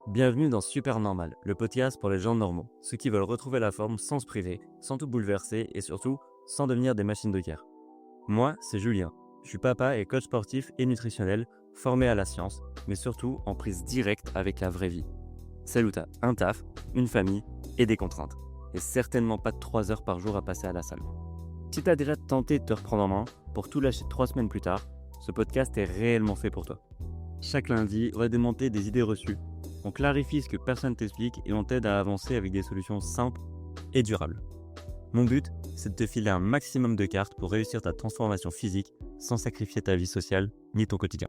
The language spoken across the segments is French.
Bienvenue dans Super Normal, le podcast pour les gens normaux, ceux qui veulent retrouver la forme sans se priver, sans tout bouleverser et surtout sans devenir des machines de guerre. Moi, c'est Julien. Je suis papa et coach sportif et nutritionnel, formé à la science, mais surtout en prise directe avec la vraie vie. Celle où t'as un taf, une famille et des contraintes. Et certainement pas 3 heures par jour à passer à la salle. Si t'as déjà tenté de te reprendre en main pour tout lâcher 3 semaines plus tard, ce podcast est réellement fait pour toi. Chaque lundi, on va démonter des idées reçues. On clarifie ce que personne t'explique et on t'aide à avancer avec des solutions simples et durables. Mon but, c'est de te filer un maximum de cartes pour réussir ta transformation physique sans sacrifier ta vie sociale ni ton quotidien.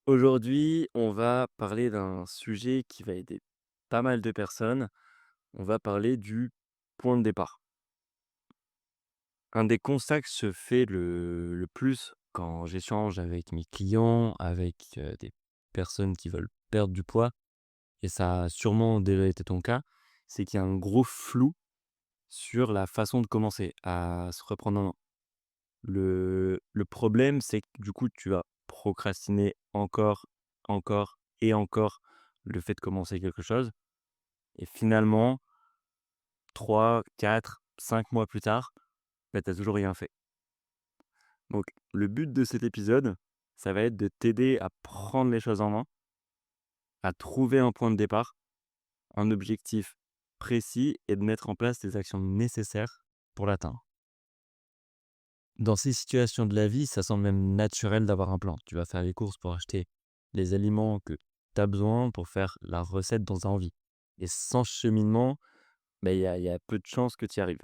Aujourd'hui, on va parler d'un sujet qui va aider pas mal de personnes. On va parler du point de départ. Un des constats que se fait le plus quand j'échange avec mes clients, avec des personnes qui veulent perdre du poids, et ça a sûrement déjà été ton cas, c'est qu'il y a un gros flou sur la façon de commencer à se reprendre en main. Le problème, c'est que du coup, tu vas procrastiner encore, encore et encore le fait de commencer quelque chose. Et finalement, 3, 4, 5 mois plus tard, bah, tu as toujours rien fait. Donc, le but de cet épisode, ça va être de t'aider à prendre les choses en main, à trouver un point de départ, un objectif précis et de mettre en place les actions nécessaires pour l'atteindre. Dans ces situations de la vie, ça semble même naturel d'avoir un plan. Tu vas faire les courses pour acheter les aliments que tu as besoin pour faire la recette dont tu as envie. Et sans cheminement, il y a peu de chances que tu y arrives.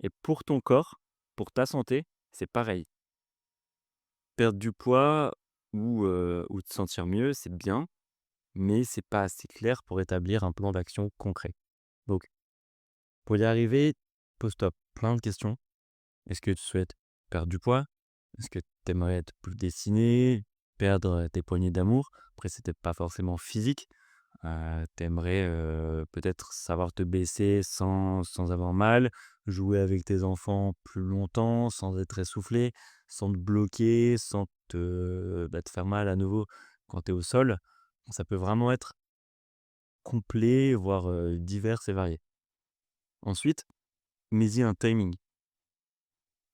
Et pour ton corps, pour ta santé, c'est pareil. Perdre du poids ou te sentir mieux, c'est bien, mais c'est pas assez clair pour établir un plan d'action concret. Donc, pour y arriver, pose-toi plein de questions. Est-ce que tu souhaites perdre du poids? Est-ce que tu aimerais être plus dessiné, perdre tes poignées d'amour? Après, c'était pas forcément physique. Tu aimerais peut-être savoir te baisser sans avoir mal, jouer avec tes enfants plus longtemps, sans être essoufflé, sans te bloquer, sans te faire mal à nouveau quand tu es au sol. Ça peut vraiment être complet, voire divers et varié. Ensuite, mets-y un timing.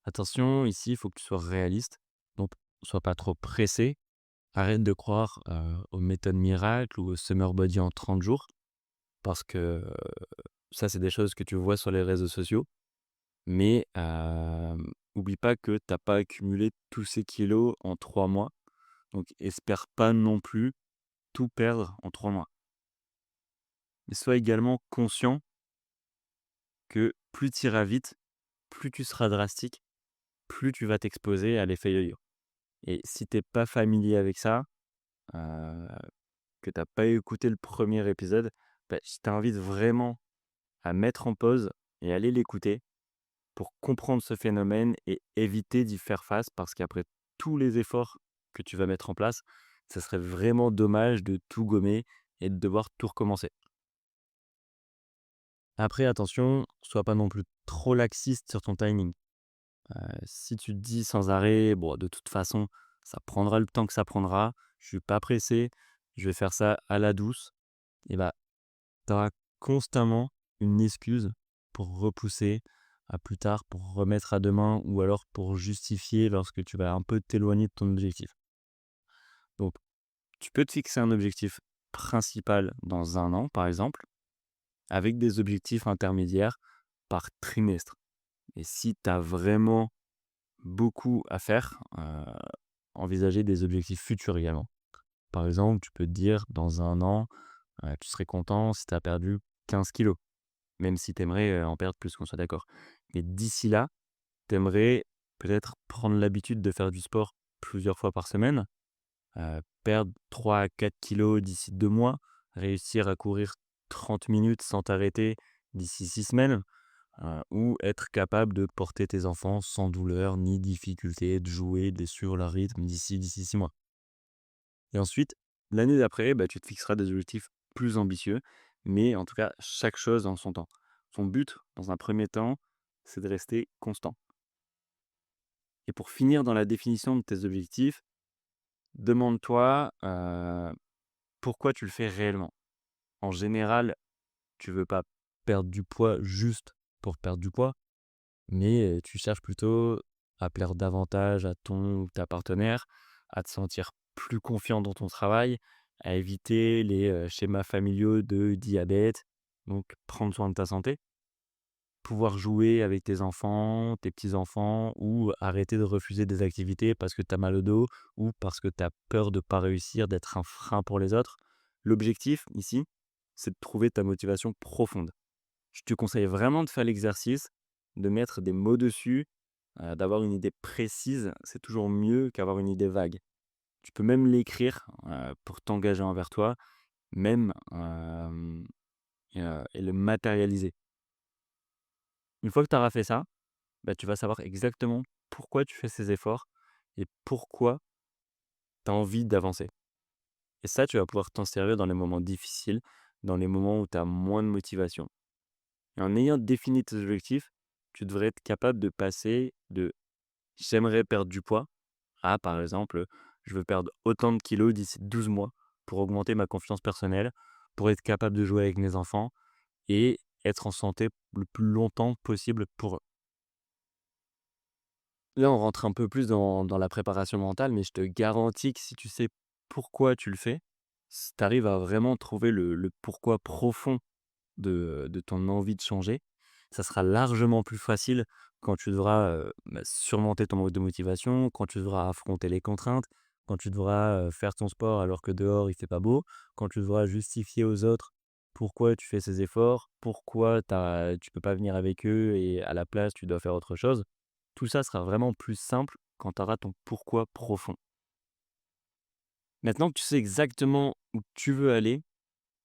Attention, ici, il faut que tu sois réaliste, donc sois pas trop pressé. Arrête de croire, aux méthodes miracles ou au summer body en 30 jours parce que, ça, c'est des choses que tu vois sur les réseaux sociaux, mais oublie pas que tu as pas accumulé tous ces kilos en 3 mois, donc espère pas non plus tout perdre en 3 mois. Mais sois également conscient que plus tu iras vite, plus tu seras drastique, plus tu vas t'exposer à l'effet yo-yo. Et si tu es pas familier avec ça, heu, que tu as pas écouté le premier épisode, je t'invite vraiment à mettre en pause et aller l'écouter pour comprendre ce phénomène et éviter d'y faire face parce qu'après tous les efforts que tu vas mettre en place, ça serait vraiment dommage de tout gommer et de devoir tout recommencer. Après, attention, sois pas non plus trop laxiste sur ton timing. Si tu te dis sans arrêt: «Bon, de toute façon, ça prendra le temps que ça prendra, je suis pas pressé, je vais faire ça à la douce», et bah, tu auras constamment une excuse pour repousser à plus tard, pour remettre à demain ou alors pour justifier lorsque tu vas un peu t'éloigner de ton objectif. Donc, tu peux te fixer un objectif principal dans 1 an, par exemple, avec des objectifs intermédiaires par trimestre. Et si tu as vraiment beaucoup à faire, envisager des objectifs futurs également. Par exemple, tu peux te dire dans 1 an, tu serais content si tu as perdu 15 kilos. Même si tu aimerais, en perdre plus, qu'on soit d'accord. Mais d'ici là, tu aimerais peut-être prendre l'habitude de faire du sport plusieurs fois par semaine, perdre 3 à 4 kilogrammes d'ici 2 mois, réussir à courir 30 minutes sans t'arrêter d'ici 6 semaines, ou être capable de porter tes enfants sans douleur ni difficulté, de jouer, de suivre leur rythme d'ici 6 mois. Et ensuite, l'année d'après, tu te fixeras des objectifs plus ambitieux, mais en tout cas, chaque chose en son temps. Ton but, dans un premier temps, c'est de rester constant. Et pour finir dans la définition de tes objectifs, demande-toi, pourquoi tu le fais réellement. En général, tu veux pas perdre du poids juste pour perdre du poids, mais tu cherches plutôt à plaire davantage à ton ou ta partenaire, à te sentir plus confiant dans ton travail, à éviter les, schémas familiaux de diabète, donc prendre soin de ta santé. Pouvoir jouer avec tes enfants, tes petits-enfants ou arrêter de refuser des activités parce que tu as mal au dos ou parce que tu as peur de pas réussir, d'être un frein pour les autres. L'objectif ici, c'est de trouver ta motivation profonde. Je te conseille vraiment de faire l'exercice, de mettre des mots dessus, d'avoir une idée précise. C'est toujours mieux qu'avoir une idée vague. Tu peux même l'écrire, pour t'engager envers toi, même, et le matérialiser. Une fois que tu auras fait ça, bah, tu vas savoir exactement pourquoi tu fais ces efforts et pourquoi tu as envie d'avancer. Et ça, tu vas pouvoir t'en servir dans les moments difficiles, dans les moments où tu as moins de motivation. Et en ayant défini tes objectifs, tu devrais être capable de passer de «j'aimerais perdre du poids» à, par exemple, «je veux perdre autant de kilos d'ici 12 mois pour augmenter ma confiance personnelle, pour être capable de jouer avec mes enfants et être en santé le plus longtemps possible pour eux». Là, on rentre un peu plus dans la préparation mentale, mais je te garantis que si tu sais pourquoi tu le fais, si tu arrives à vraiment trouver le pourquoi profond de ton envie de changer, ça sera largement plus facile quand tu devras, surmonter ton manque de motivation, quand tu devras affronter les contraintes, quand tu devras, faire ton sport alors que dehors il fait pas beau, quand tu devras justifier aux autres pourquoi tu fais ces efforts, pourquoi tu peux pas venir avec eux et à la place tu dois faire autre chose. Tout ça sera vraiment plus simple quand tu auras ton pourquoi profond. Maintenant que tu sais exactement où tu veux aller,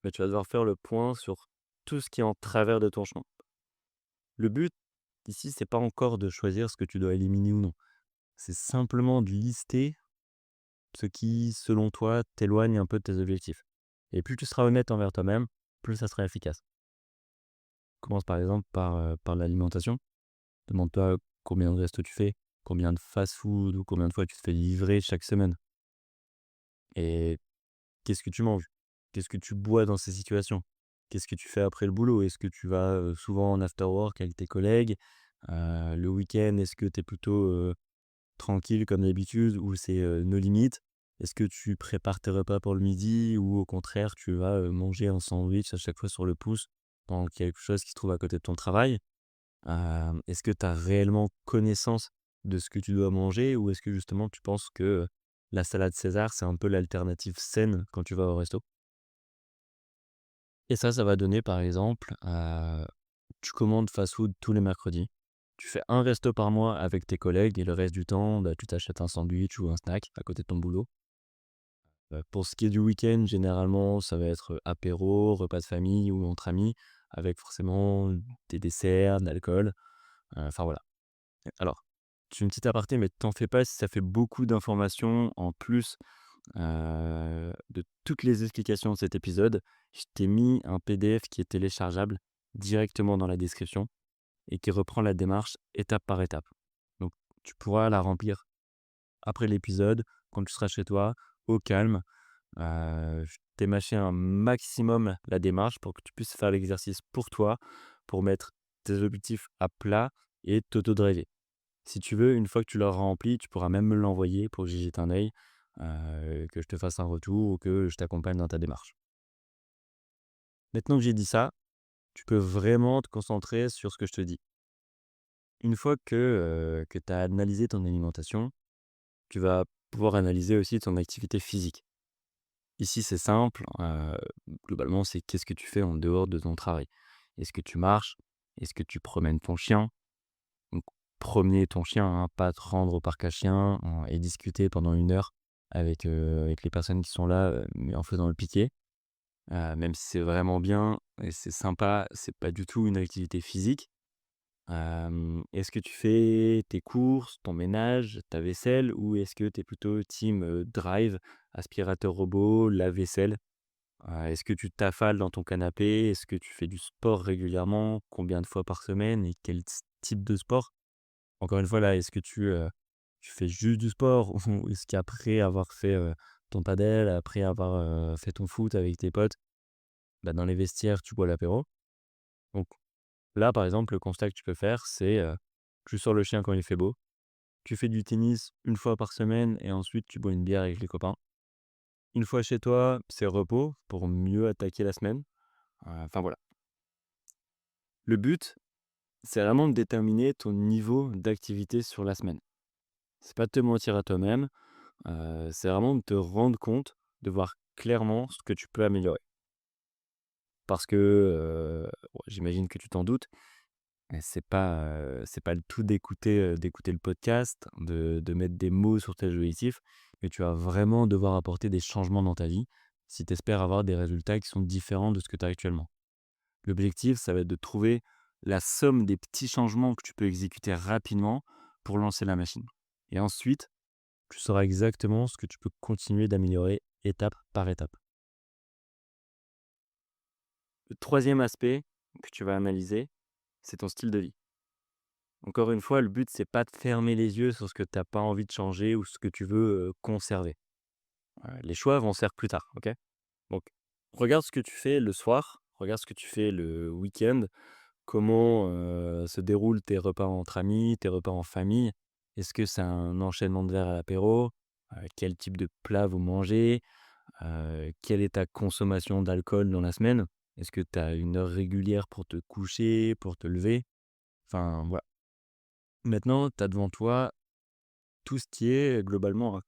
bah, tu vas devoir faire le point sur tout ce qui est en travers de ton chemin. Le but ici, c'est pas encore de choisir ce que tu dois éliminer ou non. C'est simplement de lister ce qui, selon toi, t'éloigne un peu de tes objectifs. Et plus tu seras honnête envers toi-même, plus ça sera efficace. Commence par exemple par l'alimentation. Demande-toi combien de restos tu fais, combien de fast-food ou combien de fois tu te fais livrer chaque semaine. Et qu'est-ce que tu manges? Qu'est-ce que tu bois dans ces situations? Qu'est-ce que tu fais après le boulot? Est-ce que tu vas, souvent en after work avec tes collègues? Le week-end, est-ce que tu es plutôt, tranquille comme d'habitude ou c'est, no limite? Est-ce que tu prépares tes repas pour le midi ou au contraire tu vas, manger un sandwich à chaque fois sur le pouce dans quelque chose qui se trouve à côté de ton travail? Est-ce que tu as réellement connaissance de ce que tu dois manger ou est-ce que justement tu penses que, la salade César, c'est un peu l'alternative saine quand tu vas au resto? Et ça va donner par exemple, tu commandes fast-food tous les mercredis. Tu fais un resto par mois avec tes collègues et le reste du temps, bah, tu t'achètes un sandwich ou un snack à côté de ton boulot. Pour ce qui est du week-end, généralement, ça va être, apéro, repas de famille ou entre amis avec forcément des desserts, de l'alcool, enfin voilà. Alors, c'est une petite aparté, mais t'en fais pas si ça fait beaucoup d'informations en plus, de toutes les explications de cet épisode. Je t'ai mis un PDF qui est téléchargeable directement dans la description et qui reprend la démarche étape par étape. Donc tu pourras la remplir après l'épisode, quand tu seras chez toi, au calme. Je t'ai mâché un maximum la démarche pour que tu puisses faire l'exercice pour toi, pour mettre tes objectifs à plat et t'auto-driver. Si tu veux, une fois que tu l'auras rempli, tu pourras même me l'envoyer pour que j'y jette un œil, que je te fasse un retour ou que je t'accompagne dans ta démarche. Maintenant que j'ai dit ça, tu peux vraiment te concentrer sur ce que je te dis. Une fois que tu as analysé ton alimentation, tu vas pouvoir analyser aussi ton activité physique. Ici, c'est simple, globalement, c'est qu'est-ce que tu fais en dehors de ton travail? Est-ce que tu marches? Est-ce que tu promènes ton chien? Donc promener ton chien, hein, pas te rendre au parc à chiens, et discuter pendant 1 heure avec les personnes qui sont là, mais en faisant le piquet. Même si c'est vraiment bien et c'est sympa, c'est pas du tout une activité physique. Est-ce que tu fais tes courses, ton ménage, ta vaisselle ou est-ce que tu es plutôt team, drive, aspirateur robot, lave-vaisselle? Est-ce que tu t'affales dans ton canapé? Est-ce que tu fais du sport régulièrement? Combien de fois par semaine et quel type de sport? Encore une fois là, est-ce que tu fais juste du sport ou est-ce qu'après avoir fait, ton padel, après avoir, fait ton foot avec tes potes, bah, dans les vestiaires, tu bois l'apéro. Donc là, par exemple, le constat que tu peux faire, c'est, tu sors le chien quand il fait beau, tu fais du tennis une fois par semaine et ensuite tu bois une bière avec les copains. Une fois chez toi, c'est repos pour mieux attaquer la semaine. Enfin voilà. Le but, c'est vraiment de déterminer ton niveau d'activité sur la semaine. C'est pas de te mentir à toi-même, c'est vraiment de te rendre compte, de voir clairement ce que tu peux améliorer. Parce que, ouais, j'imagine que tu t'en doutes, c'est pas le tout d'écouter le podcast, de mettre des mots sur tes objectifs, mais tu vas vraiment devoir apporter des changements dans ta vie si tu espères avoir des résultats qui sont différents de ce que tu as actuellement. L'objectif, ça va être de trouver la somme des petits changements que tu peux exécuter rapidement pour lancer la machine. Et ensuite, tu sauras exactement ce que tu peux continuer d'améliorer étape par étape. Le troisième aspect que tu vas analyser, c'est ton style de vie. Encore une fois, le but, c'est pas de fermer les yeux sur ce que tu as pas envie de changer ou ce que tu veux conserver. Les choix vont se faire plus tard, ok? Donc, regarde ce que tu fais le soir, regarde ce que tu fais le week-end, comment se déroulent tes repas entre amis, tes repas en famille. Est-ce que c'est un enchaînement de verres à l'apéro? Quel type de plat vous mangez? Quelle est ta consommation d'alcool dans la semaine? Est-ce que tu as une heure régulière pour te coucher, pour te lever? Enfin, voilà. Maintenant, tu as devant toi tout ce qui est globalement un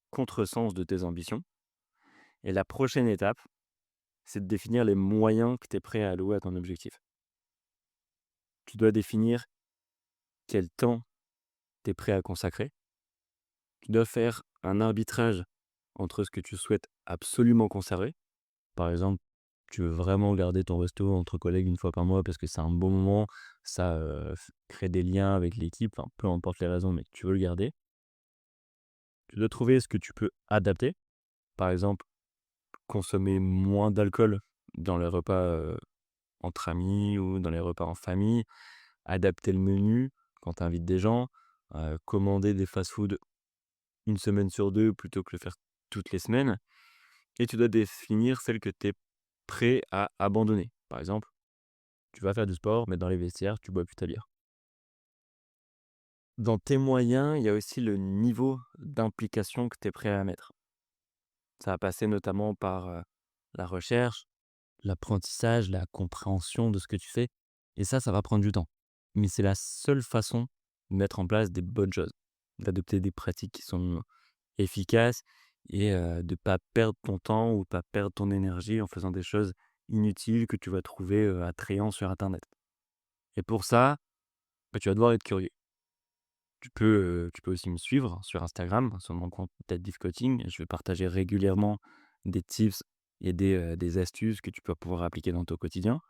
contresens de tes ambitions. Et la prochaine étape, c'est de définir les moyens que tu es prêt à allouer à ton objectif. Tu dois définir quel temps tu es prêt à consacrer. Tu dois faire un arbitrage entre ce que tu souhaites absolument conserver. Par exemple, tu veux vraiment garder ton resto entre collègues une fois par mois parce que c'est un bon moment, ça crée des liens avec l'équipe, enfin, peu importe les raisons, mais tu veux le garder. Tu dois trouver ce que tu peux adapter. Par exemple, consommer moins d'alcool dans les repas entre amis ou dans les repas en famille, adapter le menu quand tu invites des gens, commander des fast-food une semaine sur deux plutôt que le faire toutes les semaines. Et tu dois définir celle que tu es prêt à abandonner. Par exemple, tu vas faire du sport, mais dans les vestiaires, tu bois plus ta bière. Dans tes moyens, il y a aussi le niveau d'implication que tu es prêt à mettre. Ça va passer notamment par la recherche, l'apprentissage, la compréhension de ce que tu fais. Et ça va prendre du temps. Mais c'est la seule façon de mettre en place des bonnes choses, d'adopter des pratiques qui sont efficaces et de pas perdre ton temps ou pas perdre ton énergie en faisant des choses inutiles que tu vas trouver attrayants sur internet. Et pour ça, bah, tu vas devoir être curieux. Tu peux aussi me suivre sur Instagram, sur mon compte Deadlift Coaching. Je vais partager régulièrement des tips et des astuces que tu peux pouvoir appliquer dans ton quotidien.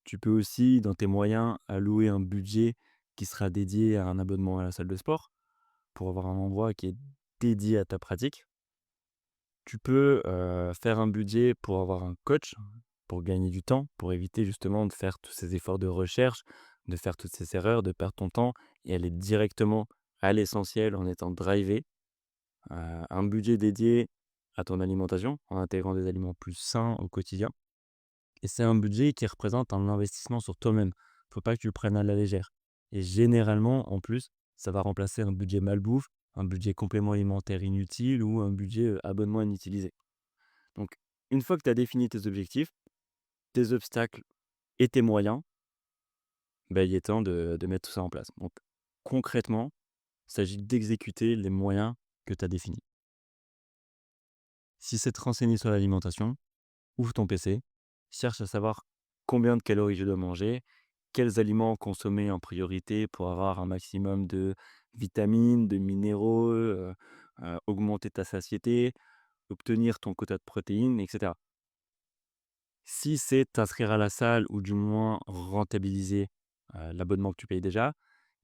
Tu peux aussi, dans tes moyens, allouer un budget qui sera dédié à un abonnement à la salle de sport pour avoir un endroit qui est dédié à ta pratique. Tu peux faire un budget pour avoir un coach, pour gagner du temps, pour éviter justement de faire tous ces efforts de recherche, de faire toutes ces erreurs, de perdre ton temps et aller directement à l'essentiel en étant drivé. Un budget dédié à ton alimentation, en intégrant des aliments plus sains au quotidien. Et c'est un budget qui représente un investissement sur toi-même. Faut pas que tu le prennes à la légère. Et généralement, en plus, ça va remplacer un budget malbouffe, un budget complément alimentaire inutile ou un budget abonnement inutilisé. Donc, une fois que tu as défini tes objectifs, tes obstacles et tes moyens, bah, il est temps de mettre tout ça en place. Donc, concrètement, il s'agit d'exécuter les moyens que tu as définis. Si c'est te renseigner sur l'alimentation, ouvre ton PC, cherche à savoir combien de calories je dois manger, quels aliments consommer en priorité pour avoir un maximum de vitamines, de minéraux, augmenter ta satiété, obtenir ton quota de protéines, etc. Si c'est t'inscrire à la salle ou du moins rentabiliser l'abonnement que tu payes déjà,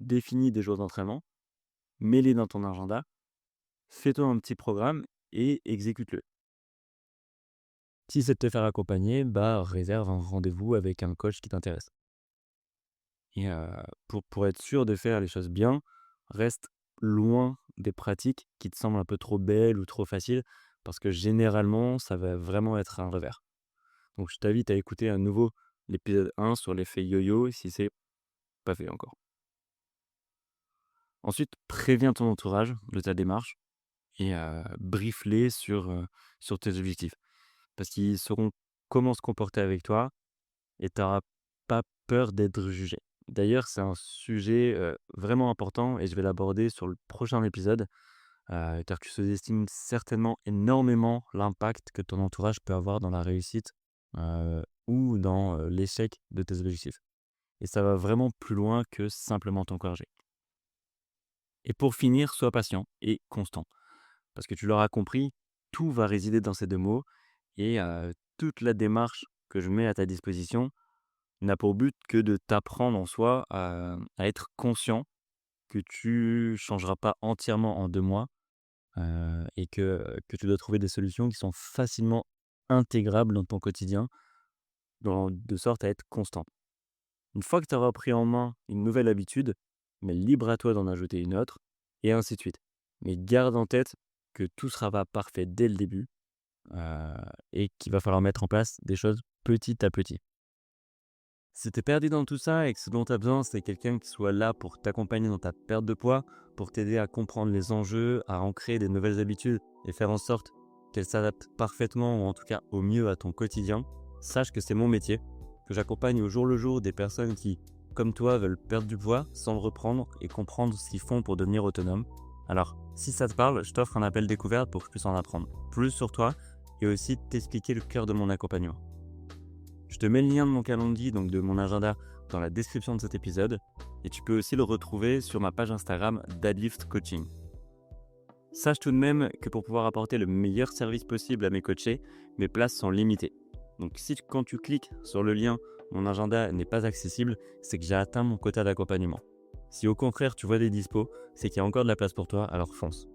définis des jours d'entraînement, mets-les dans ton agenda, fais-toi un petit programme et exécute-le. Si c'est de te faire accompagner, bah, réserve un rendez-vous avec un coach qui t'intéresse. Et pour être sûr de faire les choses bien, reste loin des pratiques qui te semblent un peu trop belles ou trop faciles parce que généralement, ça va vraiment être un revers. Donc je t'invite à écouter à nouveau l'épisode 1 sur l'effet yo-yo si c'est pas fait encore. Ensuite, préviens ton entourage de ta démarche et brief-les sur tes objectifs. Parce qu'ils sauront comment se comporter avec toi et tu auras pas peur d'être jugé. D'ailleurs, c'est un sujet, vraiment important et je vais l'aborder sur le prochain épisode, car tu sous-estimes certainement énormément l'impact que ton entourage peut avoir dans la réussite, ou dans, l'échec de tes objectifs et ça va vraiment plus loin que simplement t'encourager. Et pour finir, sois patient et constant parce que tu l'auras compris, tout va résider dans ces 2 mots et toute la démarche que je mets à ta disposition n'a pour but que de t'apprendre en soi à être conscient que tu changeras pas entièrement en 2 mois, et que tu dois trouver des solutions qui sont facilement intégrables dans ton quotidien, de sorte à être constant. Une fois que tu auras pris en main une nouvelle habitude, mais libre à toi d'en ajouter une autre et ainsi de suite. Mais garde en tête que tout sera pas parfait dès le début, heu, et qu'il va falloir mettre en place des choses petit à petit. Si tu es perdu dans tout ça et que ce dont tu as besoin, c'est quelqu'un qui soit là pour t'accompagner dans ta perte de poids, pour t'aider à comprendre les enjeux, à ancrer des nouvelles habitudes et faire en sorte qu'elles s'adaptent parfaitement ou en tout cas au mieux à ton quotidien, sache que c'est mon métier, que j'accompagne au jour le jour des personnes qui, comme toi, veulent perdre du poids sans le reprendre et comprendre ce qu'ils font pour devenir autonomes. Alors, si ça te parle, je t'offre un appel découverte pour que je puisse en apprendre plus sur toi et aussi t'expliquer le cœur de mon accompagnement. Je te mets le lien de mon calendrier, donc de mon agenda, dans la description de cet épisode et tu peux aussi le retrouver sur ma page Instagram Deadlift Coaching. Sache tout de même que pour pouvoir apporter le meilleur service possible à mes coachés, mes places sont limitées. Donc si quand tu cliques sur le lien, mon agenda n'est pas accessible, c'est que j'ai atteint mon quota d'accompagnement. Si au contraire tu vois des dispos, c'est qu'il y a encore de la place pour toi, alors fonce.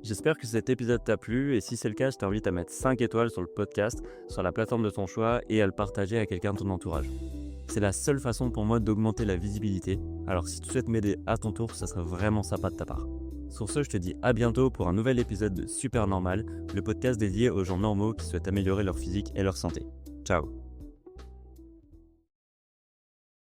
J'espère que cet épisode t'a plu et si c'est le cas, je t'invite à mettre 5 étoiles sur le podcast, sur la plateforme de ton choix et à le partager à quelqu'un de ton entourage. C'est la seule façon pour moi d'augmenter la visibilité, alors si tu souhaites m'aider à ton tour, ça serait vraiment sympa de ta part. Sur ce, je te dis à bientôt pour un nouvel épisode de Super Normal, le podcast dédié aux gens normaux qui souhaitent améliorer leur physique et leur santé. Ciao.